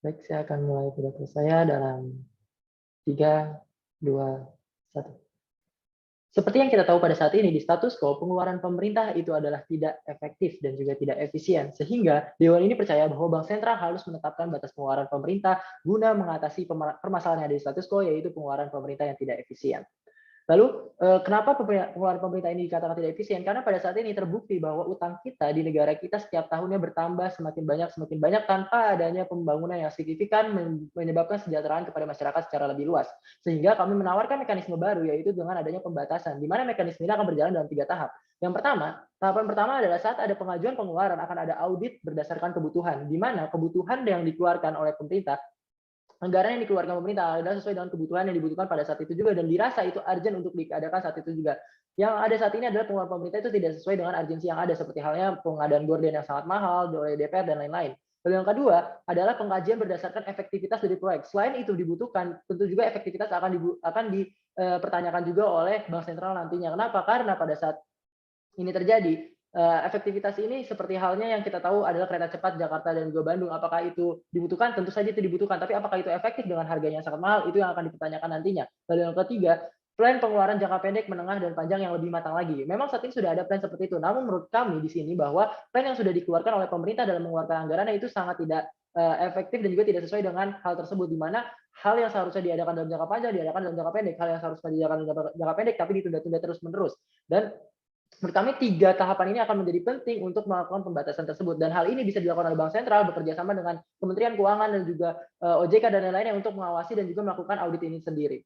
Baik, saya akan mulai pidato saya dalam 3, 2, 1. Seperti yang kita tahu pada saat ini di status quo, pengeluaran pemerintah itu adalah tidak efektif dan juga tidak efisien. Sehingga Dewan ini percaya bahwa Bank Sentral harus menetapkan batas pengeluaran pemerintah guna mengatasi permasalahan yang ada di status quo, yaitu pengeluaran pemerintah yang tidak efisien. Lalu, kenapa pengeluaran pemerintah ini dikatakan tidak efisien? Karena pada saat ini terbukti bahwa utang kita di negara kita setiap tahunnya bertambah semakin banyak tanpa adanya pembangunan yang signifikan menyebabkan kesejahteraan kepada masyarakat secara lebih luas. Sehingga kami menawarkan mekanisme baru, yaitu dengan adanya pembatasan, di mana mekanisme ini akan berjalan dalam 3 tahap. Yang pertama, tahapan pertama adalah saat ada pengajuan pengeluaran akan ada audit berdasarkan kebutuhan, di mana kebutuhan yang dikeluarkan oleh pemerintah, anggaran yang dikeluarkan pemerintah adalah sesuai dengan kebutuhan yang dibutuhkan pada saat itu juga dan dirasa itu urgent untuk diadakan saat itu juga. Yang ada saat ini adalah pengeluaran pemerintah itu tidak sesuai dengan urgensi yang ada, seperti halnya pengadaan gorden yang sangat mahal oleh DPR dan lain-lain. Lalu yang kedua adalah pengkajian berdasarkan efektivitas dari proyek. Selain itu dibutuhkan, tentu juga efektivitas akan dipertanyakan juga oleh Bank Sentral nantinya. Kenapa? Karena pada saat ini terjadi, efektivitas ini seperti halnya yang kita tahu adalah kereta cepat Jakarta dan juga Bandung. Apakah itu dibutuhkan? Tentu saja itu dibutuhkan. Tapi apakah itu efektif dengan harganya yang sangat mahal? Itu yang akan dipertanyakan nantinya. Lalu yang ketiga, plan pengeluaran jangka pendek, menengah, dan panjang yang lebih matang lagi. Memang saat ini sudah ada plan seperti itu. Namun menurut kami di sini bahwa plan yang sudah dikeluarkan oleh pemerintah dalam mengeluarkan anggarannya itu sangat tidak efektif dan juga tidak sesuai dengan hal tersebut, di mana hal yang seharusnya diadakan dalam jangka panjang diadakan dalam jangka pendek, hal yang seharusnya diadakan dalam jangka pendek tapi ditunda-tunda terus menerus. Dan menurut kami 3 tahapan ini akan menjadi penting untuk melakukan pembatasan tersebut, dan hal ini bisa dilakukan oleh Bank Sentral bekerja sama dengan Kementerian Keuangan dan juga OJK dan lain-lainnya untuk mengawasi dan juga melakukan audit ini sendiri.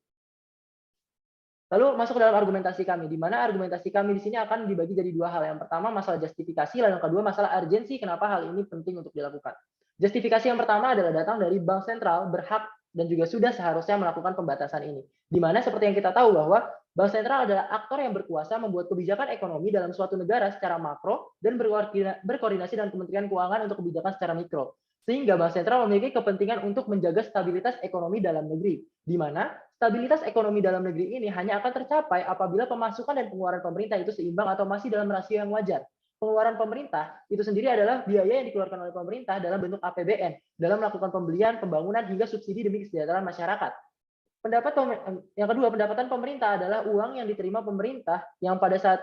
Lalu masuk ke dalam argumentasi kami, di mana argumentasi kami di sini akan dibagi jadi 2 hal. Yang pertama masalah justifikasi, lalu yang kedua masalah urgensi kenapa hal ini penting untuk dilakukan. Justifikasi yang pertama adalah datang dari Bank Sentral berhak dan juga sudah seharusnya melakukan pembatasan ini. Di mana seperti yang kita tahu bahwa Bank Sentral adalah aktor yang berkuasa membuat kebijakan ekonomi dalam suatu negara secara makro dan berkoordinasi dengan Kementerian Keuangan untuk kebijakan secara mikro. Sehingga Bank Sentral memiliki kepentingan untuk menjaga stabilitas ekonomi dalam negeri, di mana stabilitas ekonomi dalam negeri ini hanya akan tercapai apabila pemasukan dan pengeluaran pemerintah itu seimbang atau masih dalam rasio yang wajar. Pengeluaran pemerintah itu sendiri adalah biaya yang dikeluarkan oleh pemerintah dalam bentuk APBN, dalam melakukan pembelian, pembangunan, hingga subsidi demi kesejahteraan masyarakat. Yang kedua, pendapatan pemerintah adalah uang yang diterima pemerintah yang pada saat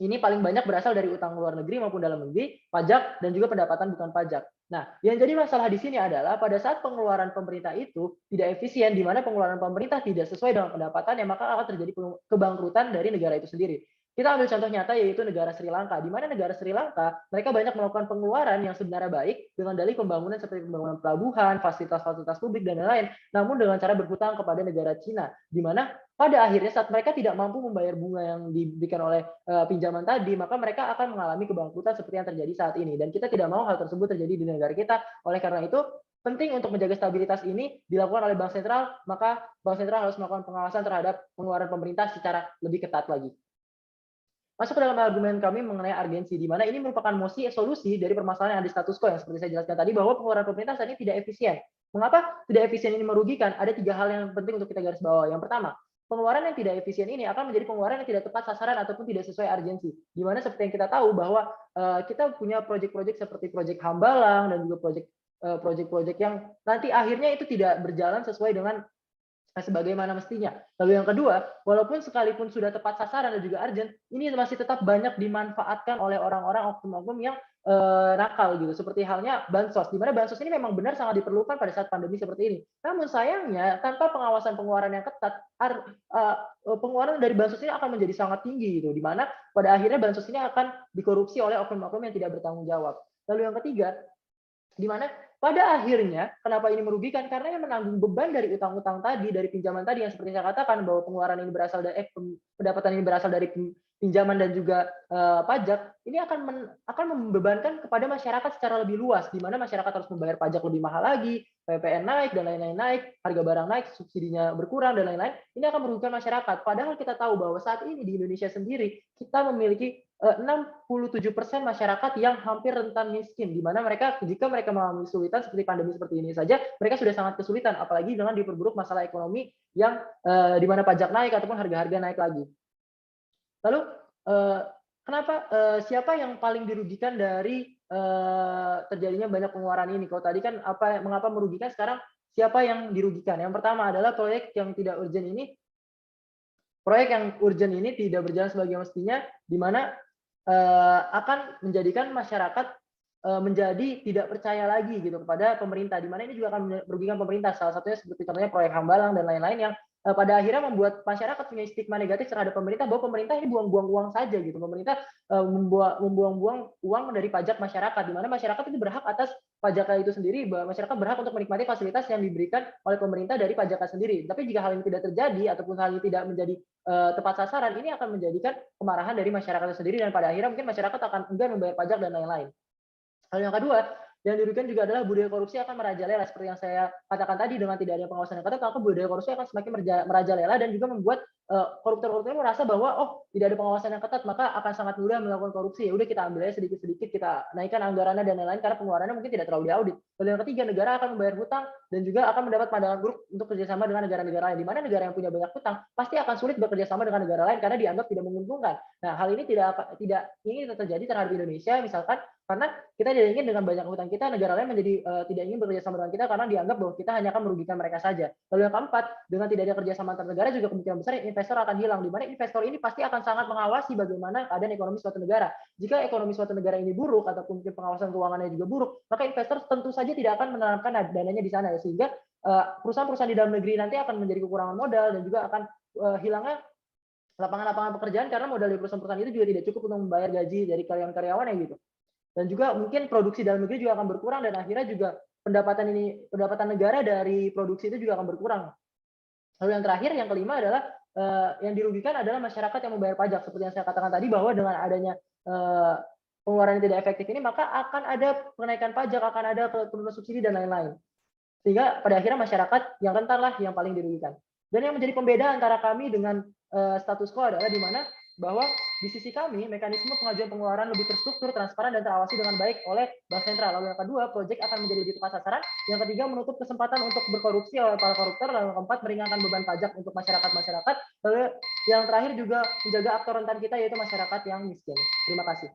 ini paling banyak berasal dari utang luar negeri maupun dalam negeri, pajak, dan juga pendapatan bukan pajak. Nah, yang jadi masalah di sini adalah pada saat pengeluaran pemerintah itu tidak efisien, di mana pengeluaran pemerintah tidak sesuai dengan pendapatannya, maka akan terjadi kebangkrutan dari negara itu sendiri. Kita ambil contoh nyata yaitu negara Sri Lanka, di mana negara Sri Lanka mereka banyak melakukan pengeluaran yang sebenarnya baik dengan dalih pembangunan seperti pembangunan pelabuhan, fasilitas-fasilitas publik dan lain-lain, namun dengan cara berhutang kepada negara Cina, di mana pada akhirnya saat mereka tidak mampu membayar bunga yang diberikan oleh pinjaman tadi, maka mereka akan mengalami kebangkrutan seperti yang terjadi saat ini. Dan kita tidak mau hal tersebut terjadi di negara kita. Oleh karena itu, penting untuk menjaga stabilitas ini dilakukan oleh Bank Sentral, maka Bank Sentral harus melakukan pengawasan terhadap pengeluaran pemerintah secara lebih ketat lagi. Masuk ke dalam argumen kami mengenai urgensi, di mana ini merupakan solusi dari permasalahan yang ada di status quo yang seperti saya jelaskan tadi, bahwa pengeluaran pemerintah saat ini tidak efisien. Mengapa tidak efisien ini merugikan? Ada 3 hal yang penting untuk kita garis bawahi. Yang pertama, pengeluaran yang tidak efisien ini akan menjadi pengeluaran yang tidak tepat sasaran ataupun tidak sesuai urgensi. Di mana seperti yang kita tahu bahwa kita punya proyek-proyek seperti proyek Hambalang dan juga proyek-proyek yang nanti akhirnya itu tidak berjalan sesuai dengan sebagaimana mestinya. Lalu yang kedua, walaupun sekalipun sudah tepat sasaran dan juga urgent, ini masih tetap banyak dimanfaatkan oleh orang-orang oknum-oknum yang nakal gitu. Seperti halnya bansos, di mana bansos ini memang benar sangat diperlukan pada saat pandemi seperti ini. Namun sayangnya tanpa pengawasan pengeluaran yang ketat, pengeluaran dari bansos ini akan menjadi sangat tinggi gitu, di mana pada akhirnya bansos ini akan dikorupsi oleh oknum-oknum yang tidak bertanggung jawab. Lalu yang ketiga, di mana pada akhirnya kenapa ini merugikan, karena yang menanggung beban dari utang-utang tadi, dari pinjaman tadi yang seperti saya katakan bahwa pengeluaran ini berasal dari pendapatan ini berasal dari pinjaman dan juga pajak, ini akan membebankan kepada masyarakat secara lebih luas, di mana masyarakat harus membayar pajak lebih mahal lagi, PPN naik dan lain-lain naik, harga barang naik, subsidinya berkurang dan lain-lain. Ini akan merugikan masyarakat. Padahal kita tahu bahwa saat ini di Indonesia sendiri kita memiliki 67% masyarakat yang hampir rentan miskin, di mana jika mereka mengalami kesulitan seperti pandemi seperti ini saja, mereka sudah sangat kesulitan, apalagi dengan diperburuk masalah ekonomi yang di mana pajak naik ataupun harga-harga naik lagi. Lalu kenapa siapa yang paling dirugikan dari terjadinya banyak pengeluaran ini. Kalau tadi kan mengapa merugikan, sekarang siapa yang dirugikan? Yang pertama adalah proyek yang tidak urgent ini. Proyek yang urgent ini tidak berjalan sebagai mestinya, di mana akan menjadikan masyarakat menjadi tidak percaya lagi gitu kepada pemerintah, di mana ini juga akan merugikan pemerintah. Salah satunya seperti contohnya proyek Hambalang dan lain-lain yang pada akhirnya membuat masyarakat punya stigma negatif terhadap pemerintah, bahwa pemerintah ini buang-buang uang saja gitu. Pemerintah membuang-buang uang dari pajak masyarakat, di mana masyarakat itu berhak atas pajaknya itu sendiri, bahwa masyarakat berhak untuk menikmati fasilitas yang diberikan oleh pemerintah dari pajaknya sendiri. Tapi jika hal ini tidak terjadi ataupun hal ini tidak menjadi tepat sasaran, ini akan menjadikan kemarahan dari masyarakat itu sendiri, dan pada akhirnya mungkin masyarakat akan enggan membayar pajak dan lain-lain. Hal yang kedua, yang dirugikan juga adalah budaya korupsi akan merajalela. Seperti yang saya katakan tadi, dengan tidak ada pengawasan yang ketat, maka budaya korupsi akan semakin merajalela dan juga membuat koruptor-koruptor merasa bahwa tidak ada pengawasan yang ketat, maka akan sangat mudah melakukan korupsi. Ya udah, kita ambil aja sedikit-sedikit, kita naikkan anggarannya dan lain-lain karena pengeluarannya mungkin tidak terlalu diaudit. Lalu yang ketiga, negara akan membayar hutang dan juga akan mendapat pandangan buruk untuk kerjasama dengan negara-negara lain. Di mana negara yang punya banyak hutang pasti akan sulit bekerja sama dengan negara lain karena dianggap tidak menguntungkan. Nah, hal ini tidak ingin terjadi terhadap Indonesia, misalkan karena kita tidak ingin dengan banyak hutang kita, negara lain menjadi tidak ingin bekerja sama dengan kita karena dianggap bahwa kita hanya akan merugikan mereka saja. Lalu yang keempat, dengan tidak ada kerjasama antar negara juga kemungkinan besar investor akan hilang, di mana investor ini pasti akan sangat mengawasi bagaimana keadaan ekonomi suatu negara. Jika ekonomi suatu negara ini buruk ataupun mungkin pengawasan keuangannya juga buruk, maka investor tentu saja tidak akan menanamkan dananya di sana, sehingga perusahaan-perusahaan di dalam negeri nanti akan menjadi kekurangan modal dan juga akan hilangnya lapangan-lapangan pekerjaan karena modal dari perusahaan-perusahaan itu juga tidak cukup untuk membayar gaji dari karyawan-karyawannya gitu. Dan juga mungkin produksi dalam negeri juga akan berkurang, dan akhirnya juga pendapatan negara dari produksi itu juga akan berkurang. Lalu yang terakhir, yang kelima adalah yang dirugikan adalah masyarakat yang membayar pajak. Seperti yang saya katakan tadi, bahwa dengan adanya pengeluaran yang tidak efektif ini, maka akan ada kenaikan pajak, akan ada penurunan subsidi dan lain-lain. Sehingga pada akhirnya masyarakat yang rentan lah yang paling dirugikan. Dan yang menjadi pembeda antara kami dengan status quo adalah di mana bahwa di sisi kami, mekanisme pengajuan pengeluaran lebih terstruktur, transparan, dan terawasi dengan baik oleh Bank Sentral. Lalu yang kedua, proyek akan menjadi lebih tepat sasaran. Yang ketiga, menutup kesempatan untuk berkorupsi oleh para koruptor. Lalu yang keempat, meringankan beban pajak untuk masyarakat-masyarakat. Lalu yang terakhir juga menjaga aktor rentan kita, yaitu masyarakat yang miskin. Terima kasih.